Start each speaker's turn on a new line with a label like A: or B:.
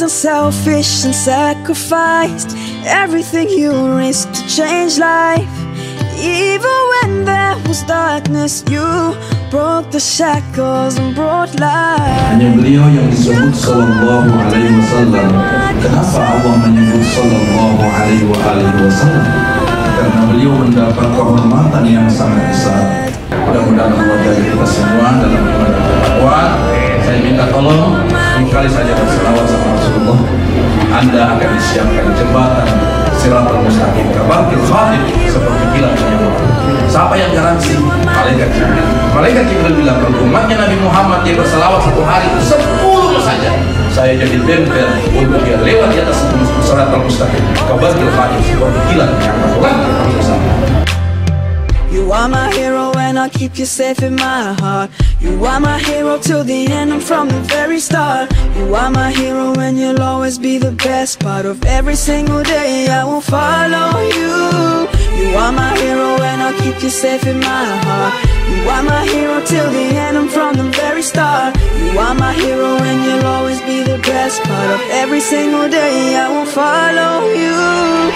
A: wasn't selfish and sacrificed everything you risked to change life. Even when there was darkness, you broke the shackles and brought light.
B: Hanya beliau yang disebut sallallahu alaihi wasallam. Kenapa Allah menyebut sallallahu alaihi wasallam? Karena beliau mendapat kehormatan yang sangat besar. Mudah-mudahan Allah jaga kita semua dalam iman dan takwa. Saya minta tolong sekali saja berselawat sama Rasulullah, Anda akan disiapkan jembatan Siratal Mustaqim kabatil khatib seperti kilat menyambar. Siapa yang garansi? Malaikat Jibril. Malaikat Jibril bilang, kalau umatnya Nabi Muhammad dia berselawat satu hari 10 saja, saya jadi bemper untuk dia lewat di atas Siratal Mustaqim kabatil khatib seperti kilat menyambar.
A: You are my hero and I'll keep you safe in my heart. You are my hero till the end and from the very start. You are my hero and you'll always be the best part of every single day. I will follow you. You are my hero and I'll keep you safe in my heart. You are my hero till the end and from the very start. You are my hero and you'll always be the best part of every single day. I will follow you.